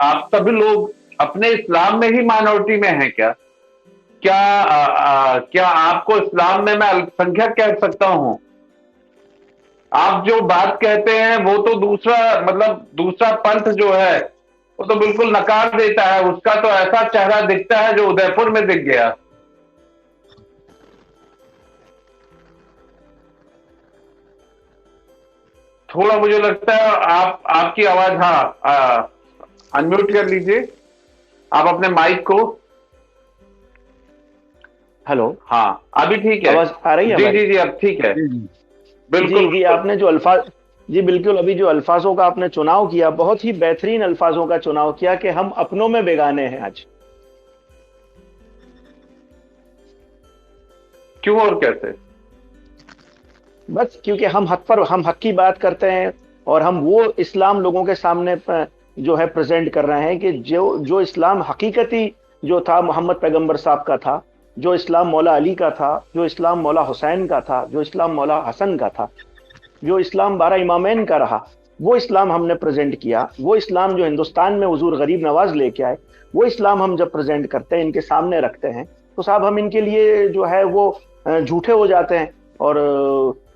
आप सभी लोग अपने इस्लाम में ही माइनॉरिटी में हैं क्या? क्या आपको इस्लाम में मैं अल्पसंख्यक कह सकता हूं? आप जो बात कहते हैं वो तो दूसरा, मतलब दूसरा पंथ जो है वो तो बिल्कुल नकार देता है। उसका तो ऐसा चेहरा दिखता है जो उदयपुर में दिख गया। थोड़ा मुझे लगता है आपकी आवाज, हाँ, अनम्यूट कर लीजिए आप अपने माइक को। हेलो। हाँ, अभी ठीक है। आवाज आ रही है जी हमारी? जी जी, अब ठीक है। जी जी। बिल्कुल जी जी, बिल्कुल। आपने जो अल्फाज, जी बिल्कुल, अभी जो अल्फाजों का आपने चुनाव किया, बहुत ही बेहतरीन अल्फाजों का चुनाव किया कि हम अपनों में बेगाने हैं आज। क्यों और कैसे? बस क्योंकि हम हक की बात करते हैं, और हम वो इस्लाम लोगों के सामने जो है प्रेजेंट कर रहे हैं कि जो जो इस्लाम हकीकती जो था मोहम्मद पैगंबर साहब का था, जो इस्लाम मौला अली का था, जो इस्लाम मौला हुसैन का था, जो इस्लाम मौला हसन का था, जो इस्लाम 12 इमामैन का रहा, वो इस्लाम हमने प्रेजेंट किया। वो इस्लाम जो हिंदुस्तान में हुजूर गरीब नवाज लेके आए, वो इस्लाम हम जब प्रेजेंट करते हैं, इनके सामने रखते हैं, तो साहब हम इनके लिए जो है वो झूठे हो जाते हैं, और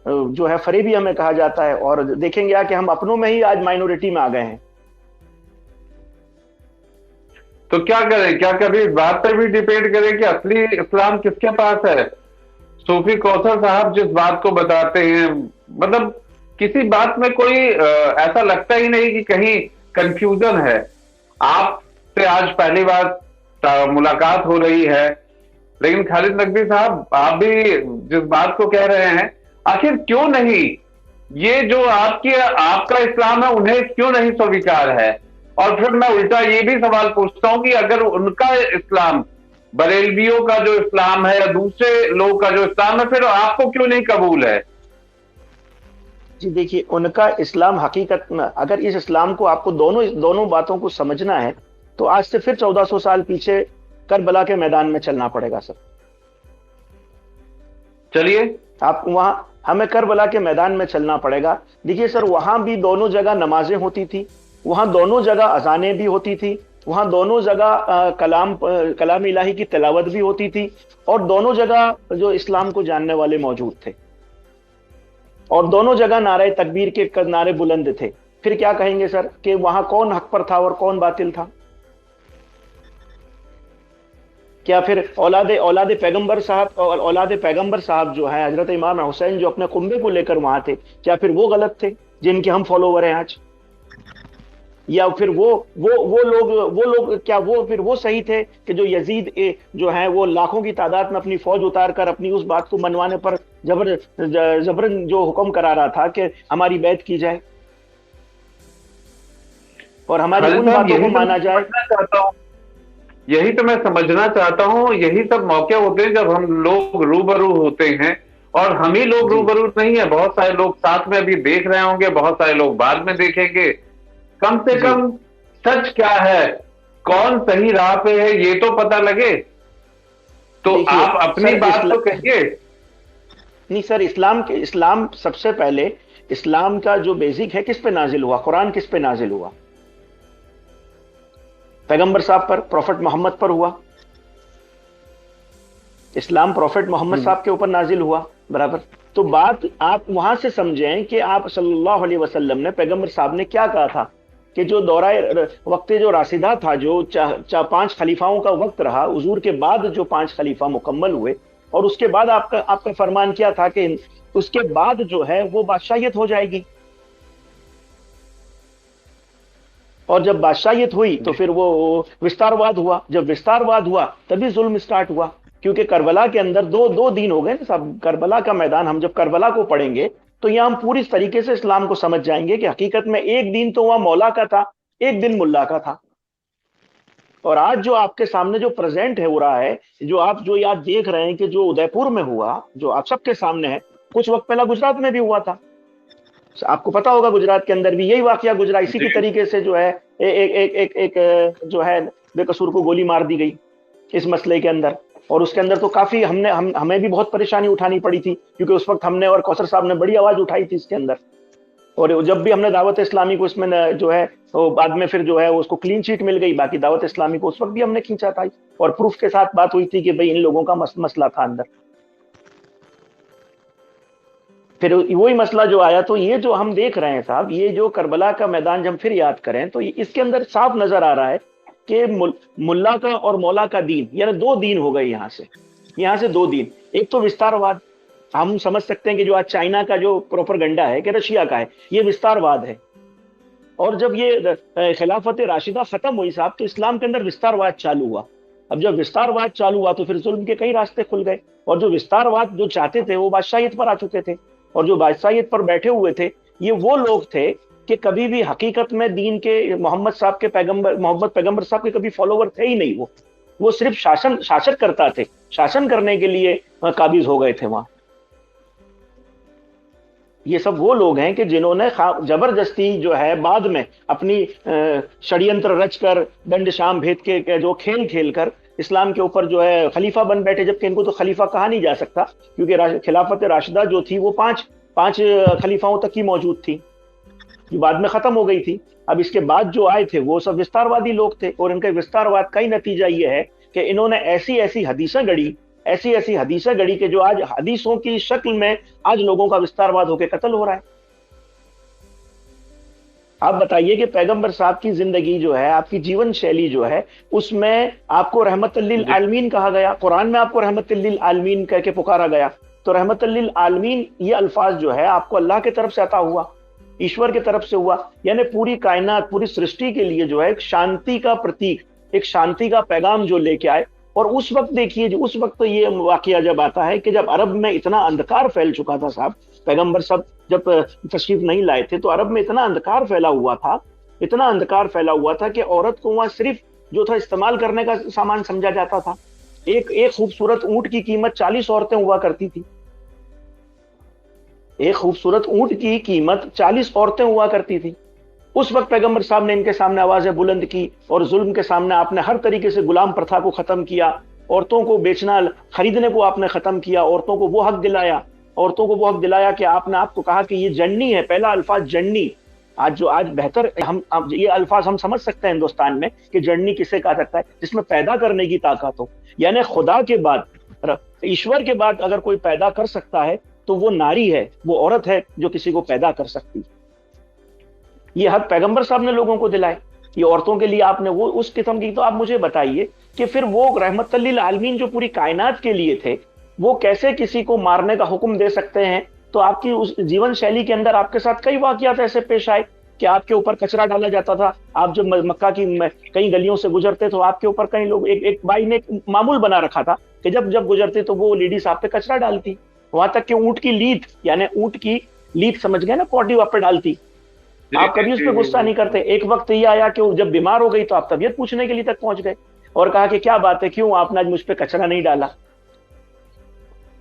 जो है फरेबी हमें कहा जाता है। और देखेंगे क्या कि हम अपनों में ही आज माइनॉरिटी में आ गए हैं। तो क्या करें? क्या कभी इस बात पर भी डिपेंड करें कि असली इस्लाम किसके पास है? सूफी कौसर साहब जिस बात को बताते हैं, मतलब किसी बात में कोई ऐसा लगता ही नहीं कि कहीं कंफ्यूजन है। आपसे आज पहली बार मुलाकात हो रही है, लेकिन खालिद नकवी साहब आप भी जिस बात को कह रहे हैं, आखिर क्यों नहीं ये जो आपका इस्लाम है उन्हें क्यों नहीं स्वीकार है? और फिर मैं उल्टा ये भी सवाल पूछता हूं कि अगर उनका इस्लाम, बरेलवियों का जो इस्लाम है या दूसरे लोग का जो इस्लाम है, फिर आपको क्यों नहीं कबूल है? जी देखिए, उनका इस्लाम हकीकत में, अगर इस इस्लाम को आपको दोनों दोनों बातों को समझना है, तो आज से फिर 1400 साल पीछे करबला के मैदान में चलना पड़ेगा सर। चलिए। आप वहां, हमें करबला के मैदान में चलना पड़ेगा। देखिए सर, वहां भी दोनों जगह नमाजें होती थी, वहां दोनों जगह अजानें भी होती थी, वहां दोनों जगह कलाम इलाही की तिलावत भी होती थी, और दोनों जगह जो इस्लाम को जानने वाले मौजूद थे, और दोनों जगह नारे तकबीर के नारे बुलंद थे। फिर क्या कहेंगे सर कि वहां कौन हक पर था और कौन बातिल था? क्या फिर औलाद पैगंबर साहब जो है, हजरत इमाम हुसैन जो अपने कुंबे को लेकर वहां थे, क्या फिर वो गलत थे जिनके हम फॉलोवर हैं आज? या फिर वो लोग क्या वो फिर वो सही थे कि जो यजीद जो है वो लाखों की तादाद में अपनी फौज उतार कर अपनी उस बात को मनवाने पर जबरन जो हुक्म करा रहा था कि हमारी बैत की जाए और हमारी खालिद उन साहब, बातों को माना जाए? यही तो मैं समझना चाहता हूं। यही सब मौके होते हैं जब हम लोग रूबरू होते हैं, और हम ही लोग जी रूबरू नहीं है, बहुत सारे लोग साथ में अभी देख रहे होंगे, बहुत सारे लोग बाद में देखेंगे। कम से जी। कम सच क्या है, कौन सही राह पे है, ये तो पता लगे। तो देखिए आप अपनी सर, बात तो कहिए। नहीं सर, इस्लाम सबसे पहले, इस्लाम का जो बेसिक है किस पे नाजिल हुआ? कुरान किस पे नाजिल हुआ? पैगंबर साहब पर, प्रॉफेट मोहम्मद पर हुआ। इस्लाम प्रॉफेट मोहम्मद साहब के ऊपर नाजिल हुआ, बराबर। तो बात आप वहां से समझें कि आप सल्लल्लाहु अलैहि वसल्लम ने, पैगंबर साहब ने क्या कहा था कि जो दौरा वक्त जो राशिदा था, जो 5 खलीफाओं का वक्त रहा, हुजूर के बाद जो 5 खलीफा मुकम्मल हुए, और उसके बाद आपका आपका फरमान क्या था कि उसके बाद जो है वो बादशाहियत हो जाएगी। और जब बादशाहियत हुई तो फिर वो विस्तारवाद हुआ, जब विस्तारवाद हुआ तभी जुल्म स्टार्ट हुआ। क्योंकि करबला के अंदर दो दो दिन हो गए ना साहब। करबला का मैदान, हम जब करबला को पढ़ेंगे तो यहां हम पूरी तरीके से इस्लाम को समझ जाएंगे कि हकीकत में एक दिन तो वहां मौला का था, एक दिन मुल्ला का था। और आज जो आपके सामने जो प्रेजेंट है हो रहा है, जो आप जो याद देख रहे हैं कि जो उदयपुर में हुआ, जो आप सबके सामने है, कुछ वक्त पहला गुजरात में भी हुआ था। आपको पता होगा गुजरात के अंदर भी यही वाकया गुजरा, इसी की जी। तरीके से जो है एक जो है बेकसूर को गोली मार दी गई इस मसले के अंदर। और उसके अंदर तो काफी हमें भी बहुत परेशानी उठानी पड़ी थी, क्योंकि उस वक्त हमने और कौसर साहब ने बड़ी आवाज उठाई थी इसके अंदर। اور جب بھی ہم نے دعوت اسلامی کو اس میں جو ہے وہ بعد میں پھر جو ہے اس کو کلین چیٹ مل گئی، باقی دعوت اسلامی کو اس وقت بھی ہم نے کھینچا تھا، اور پروف کے ساتھ بات ہوئی تھی کہ بھئی ان لوگوں کا مسئلہ تھا اندر. پھر وہی مسئلہ جو آیا، تو یہ جو ہم دیکھ رہے ہیں صاحب، یہ جو کربلا کا میدان جب ہم پھر یاد کریں تو اس کے اندر صاف نظر آ رہا ہے کہ ملا کا اور مولا کا دین، یعنی دو دین ہو گئے یہاں سے دو دین. ایک تو وستار واد، ہم سمجھ سکتے ہیں کہ جو آج چائنا کا جو پروپرگنڈا ہے کہ رشیا کا ہے، یہ وستار واد ہے. اور جب یہ خلافت راشدہ ختم ہوئی صاحب تو اسلام کے اندر وستار واد چالو ہوا. اب جب وستار واد چالو ہوا تو پھر ظلم کے کئی راستے کھل گئے، اور جو وستار واد جو چاہتے تھے وہ بادشاہیت پر آ چکے تھے، اور جو بادشاہیت پر بیٹھے ہوئے تھے یہ وہ لوگ تھے کہ کبھی بھی حقیقت میں دین کے محمد پیغمبر صاحب کے کبھی فالوور تھے ہی نہیں. وہ صرف شاشن کرتا تھے، شاشن کرنے کے لیے قابض ہو گئے تھے وہاں. یہ سب وہ لوگ ہیں کہ جنہوں نے زبردستی جو ہے بعد میں اپنی شڑینتر رچ کر دنڈ شام بھید کے جو کھیل کر اسلام کے اوپر جو ہے خلیفہ بن بیٹھے، جبکہ ان کو تو خلیفہ کہا نہیں جا سکتا، کیونکہ خلافت راشدہ جو تھی وہ پانچ خلیفاؤں تک کی موجود تھی، جو بعد میں ختم ہو گئی تھی. اب اس کے بعد جو آئے تھے وہ سب وستار وادی لوگ تھے، اور ان کے وستار واد کا ہی نتیجہ یہ ہے کہ انہوں نے ایسی حدیثیں گڑی کہ جو آج حدیثوں کی شکل میں آج لوگوں کا وستار واد ہو کے قتل ہو رہا ہے. آپ بتائیے کہ پیغمبر صاحب کی زندگی جو ہے، آپ کی جیون شیلی جو ہے، اس میں آپ کو رحمت جی للعالمین کہا گیا، قرآن میں آپ کو رحمت للعالمین کہہ کے پکارا گیا. تو رحمت للعالمین یہ الفاظ جو ہے آپ کو اللہ کی طرف سے عطا ہوا، ایشور کی طرف سے ہوا، یعنی پوری کائنات، پوری سرشٹی کے لیے جو ہے ایک شانتی کا پرتیک، ایک شانتی کا پیغام جو لے کے آئے. اور اس وقت دیکھیے، جو اس وقت یہ واقعہ جب آتا ہے کہ جب عرب میں اتنا اندھکار پھیل چکا تھا صاحب، پیغمبر صاحب جب تشریف نہیں لائے تھے تو عرب میں اتنا اندھکار پھیلا ہوا تھا کہ عورت کو وہاں صرف جو تھا استعمال کرنے کا سامان سمجھا جاتا تھا. ایک خوبصورت اونٹ کی قیمت 40 عورتیں ہوا کرتی تھی. ایک خوبصورت اونٹ کی قیمت 40 عورتیں ہوا کرتی تھی. اس وقت پیغمبر صاحب نے ان کے سامنے آوازیں بلند کی، اور ظلم کے سامنے آپ نے ہر طریقے سے غلام پرتھا کو ختم کیا، عورتوں کو بیچنا خریدنے کو آپ نے ختم کیا، عورتوں کو وہ حق دلایا کہ آپ نے آپ کو کہا کہ یہ جننی ہے. پہلا الفاظ جننی، آج بہتر یہ الفاظ ہم سمجھ سکتے ہیں ہندوستان میں کہ جننی کسے کہا جاتا ہے، جس میں پیدا کرنے کی طاقت ہو. یعنی خدا کے بعد، ایشور کے بعد اگر کوئی پیدا کر سکتا ہے تو وہ ناری ہے، وہ عورت ہے جو کسی کو پیدا کر سکتی. یہ حق پیغمبر صاحب نے لوگوں کو دلائے. یہ عورتوں کے لیے آپ نے وہ اس قسم کی. تو آپ مجھے بتائیے کہ پھر وہ رحمت للعالمین جو پوری کائنات کے لیے تھے، وہ کیسے کسی کو مارنے کا حکم دے سکتے ہیں؟ تو آپ کی اس جیون شیلی کے اندر آپ کے ساتھ کئی واقعات ایسے پیش آئے کہ آپ کے اوپر کچرا ڈالا جاتا تھا. آپ جب مکہ کی کئی گلیوں سے گزرتے تو آپ کے اوپر کئی لوگ، ایک بھائی نے ایک معمول بنا رکھا تھا کہ جب گزرتے تو وہ لیڈیز آپ پہ کچرا ڈالتی، وہاں تک کہ اونٹ کی لیت، یعنی اونٹ کی لیت سمجھ گئے نا، پوٹی آپ پہ ڈالتی. جی آپ کبھی اس جی پہ جی غصہ نہیں کرتے. ایک وقت یہ آیا کہ جب بیمار ہو گئی تو آپ طبیعت پوچھنے کے لیے تک پہنچ گئے اور کہا کہ کیا بات ہے، کیوں آپ نے آج مجھ پہ کچرا نہیں ڈالا؟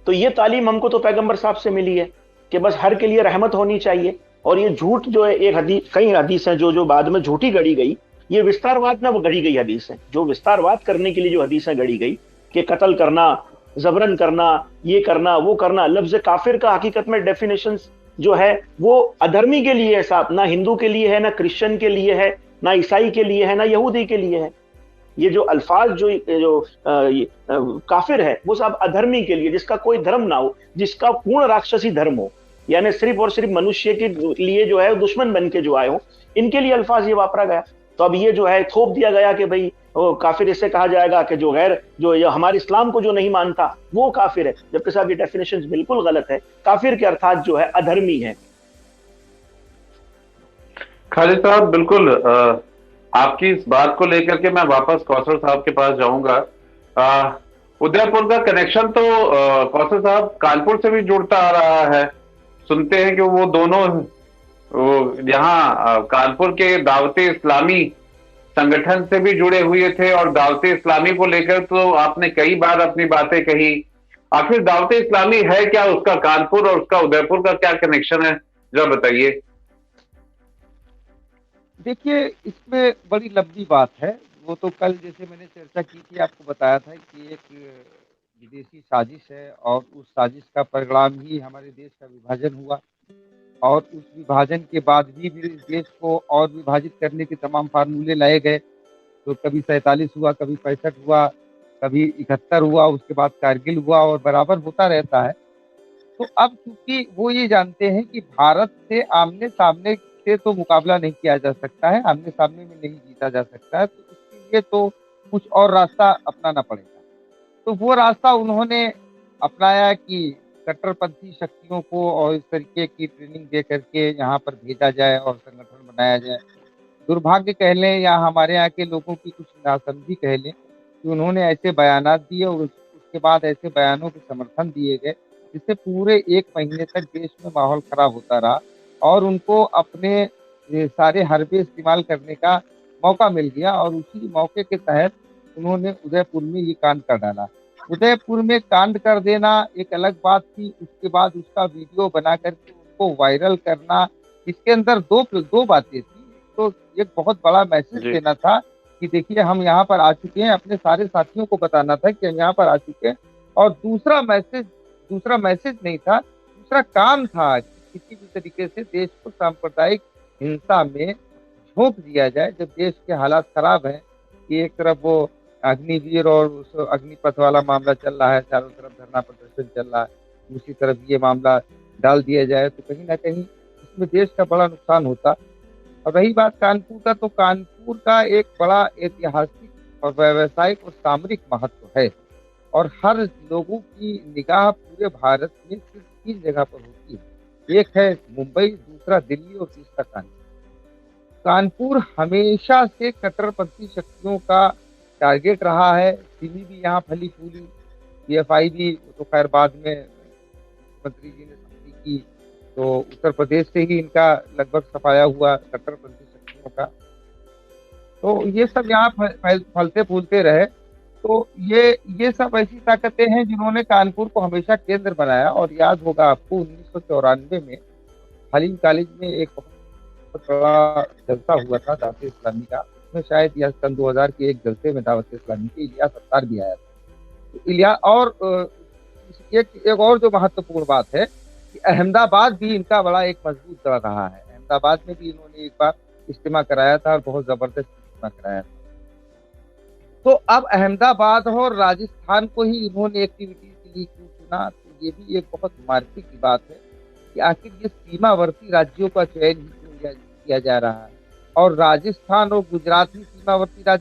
تو یہ تعلیم ہم کو تو پیغمبر صاحب سے ملی ہے کہ بس ہر کے لیے رحمت ہونی چاہیے. اور یہ جھوٹ جو ہے، ایک حدیث، کئی حدیث ہیں جو بعد میں جھوٹی گڑی گئی، یہ وستار واد میں وہ گڑی گئی حدیث ہے، جو وستار واد کرنے کے لیے جو حدیثیں گڑی گئی کہ قتل کرنا، زبرن کرنا، یہ کرنا، وہ کرنا. لفظ کافر کا حقیقت میں ڈیفینیشن جو ہے وہ ادھرمی کے لیے ہے صاحب، نہ ہندو کے لیے ہے، نہ کرسچن کے لیے ہے، نہ عیسائی کے لیے ہے، نہ یہودی کے لیے ہے. یہ جو الفاظ جو کافر ہے وہ صاحب ادھرمی کے لیے، جس کا کوئی دھرم نہ ہو، جس کا پورن راکشسی دھرم ہو، یعنی صرف اور صرف منشیہ کے لیے جو ہے دشمن بن کے جو آئے ہوں، ان کے لیے الفاظ یہ واپرا گیا. تو اب یہ جو ہے تھوپ دیا گیا کہ بھئی کافر اسے کہا جائے گا کہ جو ہمارے اسلام کو جو نہیں مانتا وہ کافر ہے، جبکہ صاحب یہ ڈیفینیشن بالکل غلط ہے. کافر کے ارتھات جو ہے ادھرمی ہے. خالد صاحب بالکل، آپ کی اس بات کو لے کر کے میں واپس کوثر صاحب کے پاس جاؤں گا. ادے پور کا کنیکشن تو کوثر صاحب کانپور سے بھی جڑتا آ رہا ہے. سنتے ہیں کہ وہ دونوں یہاں کانپور کے دعوت اسلامی سنگٹھن سے بھی جڑے ہوئے تھے، اور دعوت اسلامی کو لے کر تو آپ نے کئی بار اپنی باتیں کہی. آخر دعوت اسلامی ہے کیا؟ اس کا کانپور اور اس کا ادے پور کا کیا کنیکشن ہے، ذرا بتائیے. دیکھیے، اس میں بڑی لمبی بات ہے. وہ تو کل جیسے میں نے چرچا کی تھی، آپ کو بتایا تھا کہ ایک ودیشی سازش ہے، اور اس سازش کا پریڑام ہی ہمارے دیش کا وبھاجن ہوا. और उस विभाजन के बाद भी इस देश को और विभाजित करने के तमाम फार्मूले लाए गए। तो कभी 47 हुआ, कभी 65 हुआ, कभी 71 हुआ, उसके बाद कारगिल हुआ और बराबर होता रहता है। तो अब चूंकि वो ये जानते हैं कि भारत से आमने सामने से तो मुकाबला नहीं किया जा सकता है, आमने सामने में नहीं जीता जा सकता है, तो इसके लिए तो कुछ और रास्ता अपनाना पड़ेगा। तो वो रास्ता उन्होंने अपनाया कि कट्टरपंथी शक्तियों को और इस तरीके की ट्रेनिंग दे करके यहाँ पर भेजा जाए और संगठन बनाया जाए। दुर्भाग्य कह लें या हमारे यहाँ के लोगों की कुछ नासमझी कह लें कि उन्होंने ऐसे बयानात दिए और उसके बाद ऐसे बयानों के समर्थन दिए गए जिससे पूरे 1 महीने तक देश में माहौल खराब होता रहा और उनको अपने ये सारे हरबे इस्तेमाल करने का मौका मिल गया और उसी मौके के तहत उन्होंने उदयपुर में ये कांड कर डाला। उदयपुर में कांड कर देना एक अलग बात थी, उसके बाद उसका वीडियो बना करके उसको वायरल करना, इसके अंदर दो बातें थी। तो एक बहुत बड़ा मैसेज जी। देना था कि देखिए हम यहाँ पर आ चुके हैं, अपने सारे साथियों को बताना था कि हम यहाँ पर आ चुके हैं। और दूसरा मैसेज नहीं था, दूसरा काम था कि किसी भी तरीके से देश को सांप्रदायिक हिंसा में झोंक दिया जाए। जब देश के हालात खराब हैं कि एक तरफ वो अग्निवीर और उस अग्निपथ वाला मामला चल रहा है, चारों तरफ धरना प्रदर्शन चल रहा है, दूसरी तरफ ये मामला डाल दिया जाए तो कहीं ना कहीं इसमें देश का बड़ा नुकसान होता। और रही बात कानपुर का, तो कानपुर का एक बड़ा ऐतिहासिक और व्यावसायिक और सामरिक महत्व है और हर लोगों की निगाह पूरे भारत में सिर्फ 3 जगह पर होती है, एक है मुंबई, दूसरा दिल्ली और तीसरा कानपुर। कानपुर हमेशा से कट्टरपंथी शक्तियों का टारगेट रहा है। सिमी भी यहाँ फली फूली, पीएफआई भी तो खैर बाद में मुख्यमंत्री जी ने सख्ती की, तो उत्तर प्रदेश से ही इनका लगभग सफाया हुआ कट्टरपंथी शक्तियों का। तो ये सब यहाँ फलते फूलते रहे। तो ये सब ऐसी ताकतें हैं जिन्होंने कानपुर को हमेशा केंद्र बनाया। और याद होगा आपको 1994 में हलीम कॉलेज में एक बहुत बड़ा जलसा हुआ था दावत इस्लामी का, उसमें शायद यह सन 2000 के एक जलसे में दावत इस्लामी के इलियास अत्तार भी आया था। तो इलियास और एक और जो महत्वपूर्ण बात है कि अहमदाबाद भी इनका बड़ा एक मजबूत गढ़ रहा है। अहमदाबाद में भी इन्होंने एक बार इज्तिमा कराया था और बहुत जबरदस्त इज्तिमा कराया था। तो अब अहमदाबाद और राजस्थान को ही इन्होंने एक्टिविटीज के लिए क्यों चुना, तो ये भी एक बहुत मार्मिक की बात है कि आखिर ये सीमावर्ती राज्यों का चयन ही क्यों किया जा रहा है। और राजस्थान और गुजरात ही सीमावर्ती राज्य